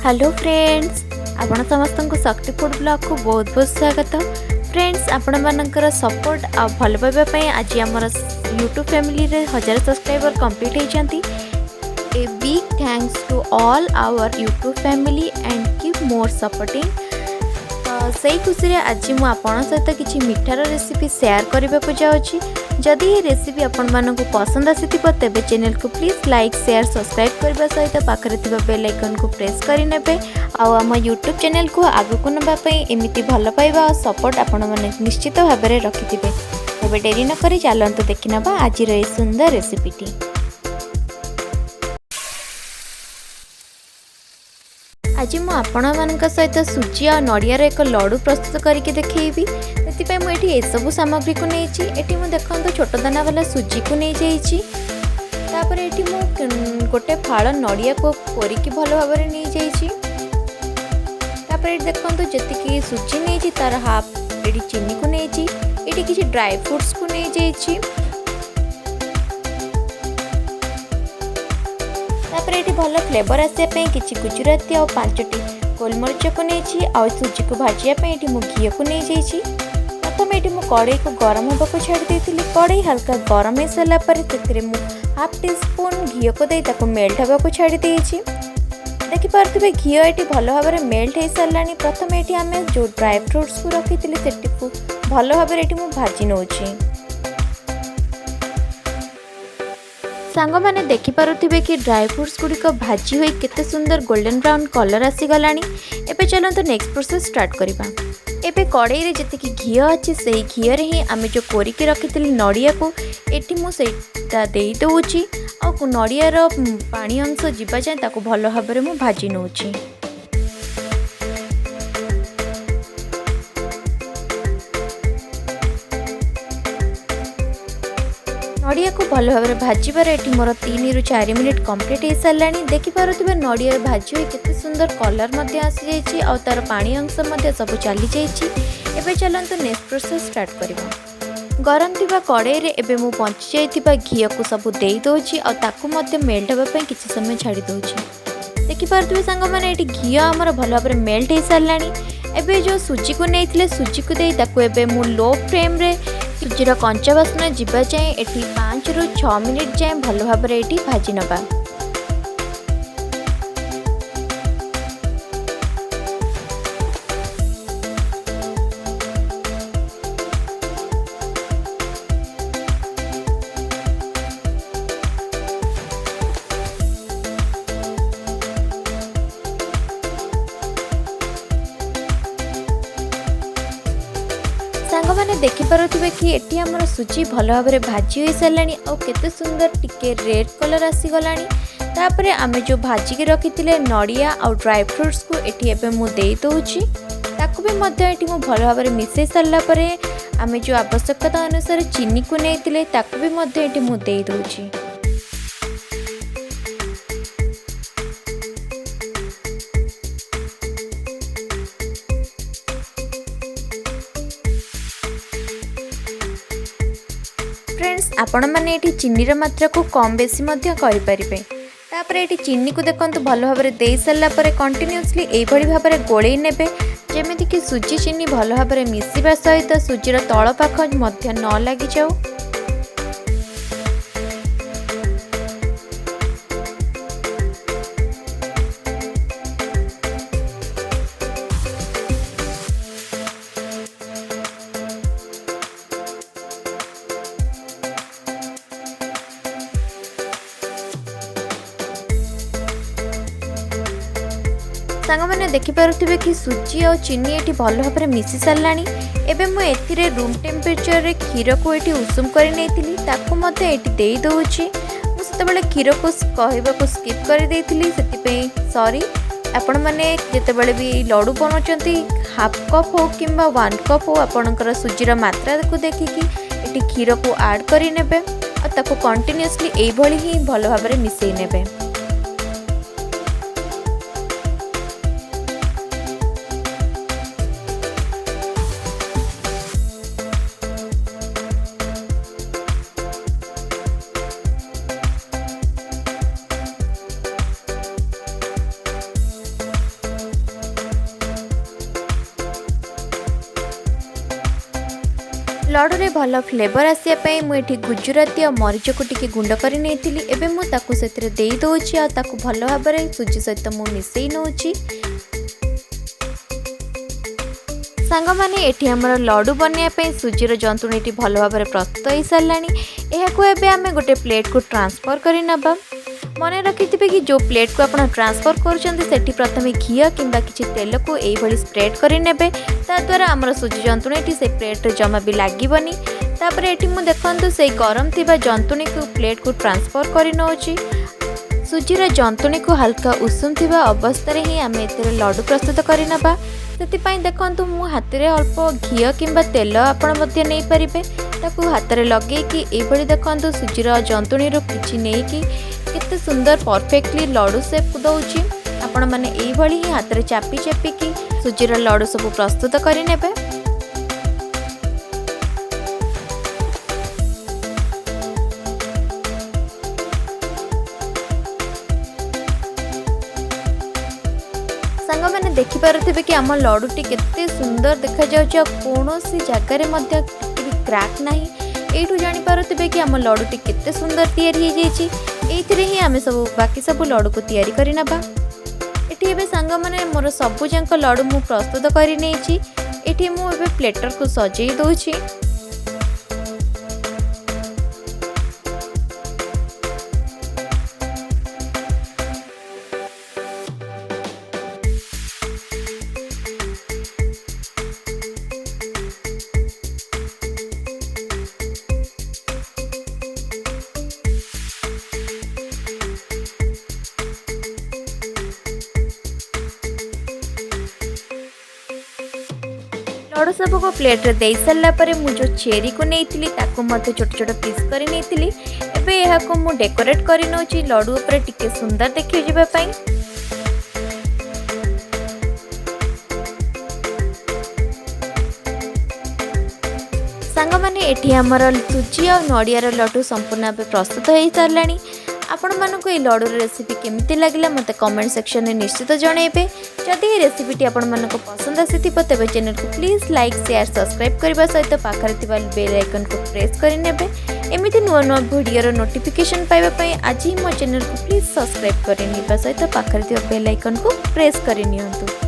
Hello friends, आपण समस्त को शक्ति फूड ब्लॉग को बहुत बहुत स्वागत। फ्रेंड्स, आपण मानकर सपोर्ट आ भल पाइबा आज आमर यूट्यूब फैमिली रे 1000 सब्सक्राइबर कंप्लीट होती। A big thanks to all our YouTube family and keep more supporting. सही खुशी रे आज मु आपण सहित किछि मिठार रेसिपी शेयर करबा को जाउछि। जदि ये रेसिपी आपण मानक पसंद आसीथिबो तेबे चैनल को प्लीज लाइक शेयर सब्सक्राइब करबा सहित पाखरे थिबा बेल आइकन को प्रेस करि नेबे। आ हम यूट्यूब चैनल को आगु को नबा पई एमिति भल पाइबा और सपोर्ट आपण माने निश्चित भाबे रे रखिथिबे। तेबे देरी न करी चलंतु देखि नबा आज रे सुंदर रेसिपीटी। आज मु आपण मानक सहित सुजी और नड़ियार एक लड्डू प्रस्तुत करके देखी। से मुझे ये सब सामग्री को नहीं मु देखो छोट दाना वाला सुजी को नहीं जापर ये गोटे फाड़ नड़िया को कोरिकी भल भाव में नहीं जापर ये देखो जी सुजी नहीं तार हाफ ये चीनी को नहीं ये किसी ड्राई फ्रूट्स को नहीं जाइए। ये भल फ्लेवर आसापी किसी गुजराती और 5टी गोलमरीच को नहीं आ सुजी को भाजापी ये घी को नहीं जाइए। प्रथम ये कड़ई को गरम होगा को छाड़ी देती। कड़ई हल्का गरम हो सारापर से हाफ टी स्पून घी को दे मेल्ट होगा को छाड़ी देती। देखिपे घी ये भल भाव में मेल्ट हो सारा। प्रथम ये आम जो ड्राई फ्रूट्स को रखी से भल भाव में भाजी नौ सांग मैंने देखिपे कि ड्राई फ्रूट्स गुड़िक भाजी हुई केते सुंदर गोल्डन ब्राउन कलर आसीगला। एबे चलते नेक्स्ट प्रोसेस स्टार्ट करवा। एबे कड़ई रे जतिकी घी अच्छी से घी रे ही आमे जो कोरिकी रखी नड़िया को एटी मुझा दे दूची आ नड़ियार पानी अंश जीवा जाए ताको भल भाव में भाजी नौची। नड़िया को भल भाव में भाजबार ये मोर 3 ରୁ 4 मिनिट कंप्लीट हो सारा। देखिपे नड़िया भाजी हुई केते सुंदर कलर आसी जाइए और तार पानी अंश सब चली जाइए। चलते नेक्स्ट प्रोसेस स्टार्ट करवा। गरम थिबा कड़ई रे एबे मु बंची जाइथिबा घी को सब दे दोची और ताकू मध्य मेल्ट होबा पई किछि समय छाड़ी दोची। देखिपे सांग माने एटी घी हमर भल भाव में मेल्ट हो सारा। एबे जो सुजी को नहीं सुजी को दे ताकू एबे मु लो फ्लेम रे सुजीर कंचा बास्ना जीवा जाए एटी 5 ରୁ 6 मिनिट जाए भल भाव में एटी भाजी नबा। सांग मैंने देखिपे कि एटी आमर सुजी भल भाव में भाजी हो सारा और केते सुंदर टिके रेड कलर आसीगला। तापर आमे जो भाजिकी रखी नड़िया और ड्राई फ्रूट्स को एटी एबे मु दे दोची। ताकू भी मध्य एटी मु भल भाव में मिसई सारा परे आमे जो आवश्यकता अनुसार चीनी को नहीं ताकू भी मध्य एटी मु दे दोची। फ्रेंड्स, आपण मैंने ये चीनी मात्रा को कम बेसी करें। तापर ये चीनी को देखो भल भाव में दे सारापर कंटिन्यूअसली यही भाव में गोलई ने जमीती कि सुजी चीनी भल भाव में मिसवा सहित सुजीर तल पाख न लगी जाऊ। सांग मैंने देखिपे कि सुजी और चीनी ये भल भाव में मिसी सारा। एबे मु एथिरे रूम टेम्परेचर रे क्षीर को ये उषुम कर नहीं दे दूची। मुझे क्षीर को कहवा को स्किप कर देती से सॉरी। आपण मैंने जितेबाला भी लड्डू बनाऊँच हाफ कप हो कि 1 कप हो आपणकर सुजीर मात्रा को देखिकी ये क्षीर को आड करने और कंटिन्यूअसली यही ही भल भाव में मिसई ने। लड्डू रे भल फ्लेवर आसापी मुझे गुजराती और मरीच को टी गुंड कर दौची भल भाव में सुजी सहित मुझे मिसई नौ सांग मैंने ये आमर लड्डू बनवाई सुजीर जंतुणी भल भाव में प्रस्तुत हो सारा यहाँ आम गोटे प्लेट को ट्रांसफर करना मन रखिथे कि जो प्लेट को आप ट्रांसफर कर प्रथम घी कि किसी तेल को यही स्प्रेड करने द्वारा आमर सुजी जंतुणी से प्लेट जमा भी लगनी तापर ये देखु से गरम थी जंतुणी को प्लेट को ट्रांसफर कर नौची सुजीर जंतुणी को हल्का उषुम थी अवस्था ही आम ए लड्डू प्रस्तुत करना से देखु मु हाथ में अल्प घी कि तेल आपड़ी हाथ में लगे कि ये देखु सुजीर जंतुणी कि नहीं केते सुंदर परफेक्टली लड्डू शेप दौची आपण माने एई भली ही हाथ रे चापी चापी की सुजीर लड्डू सब प्रस्तुत करि नेबे। सांग मैंने देखि पारुथिबे कि आम लड्डूटी केते सुंदर देखा जाउची आ कोनोसी जगह रे मध्य क्रैक नाही एठू जानि पारुथिबे कि आम लड्डूटी केते सुंदर तैयारी हो जाइची एथिरे ही आमे सब बाकी सब लड्डू को तैयारी करि नबा। एठी एबे सांग माने मोर सबु जंक लड्डू मु प्रस्तुत करि नेछि एठी मु एबे प्लेटर को सजई दोछि लड्डू सब को प्लेट रे दे सारा पर जो चेरी को नहीं छोट छोट पीस कर नहीं एबे यह को मु डेकोरेट कर नौची लड्डू ऊपर टिके सुंदर देखि जिबा पई। सांग माने एठी हमर सुजी और नड़ियार लड्डू संपूर्ण प्रस्तुत हो सारा आपण मानक ये लड्डू रेसिपी केमिति लागला मते कमेंट सेक्शन में निश्चित जनइबे। जदि ये रेसिपीटी आपण मानक पसंद आसी तेज चैनल को प्लीज लाइक शेयर सब्सक्राइब करने सहित पाखरे थिबा बेल आइकन को प्रेस करनेबे एमिति नुआ नुआ वीडियो नोटिफिकेशन पाइबा आज ही मो चैनल को प्लीज सब्सक्राइब करने सहित पाखरे थिबा बेल आइकन को प्रेस करनियंतु।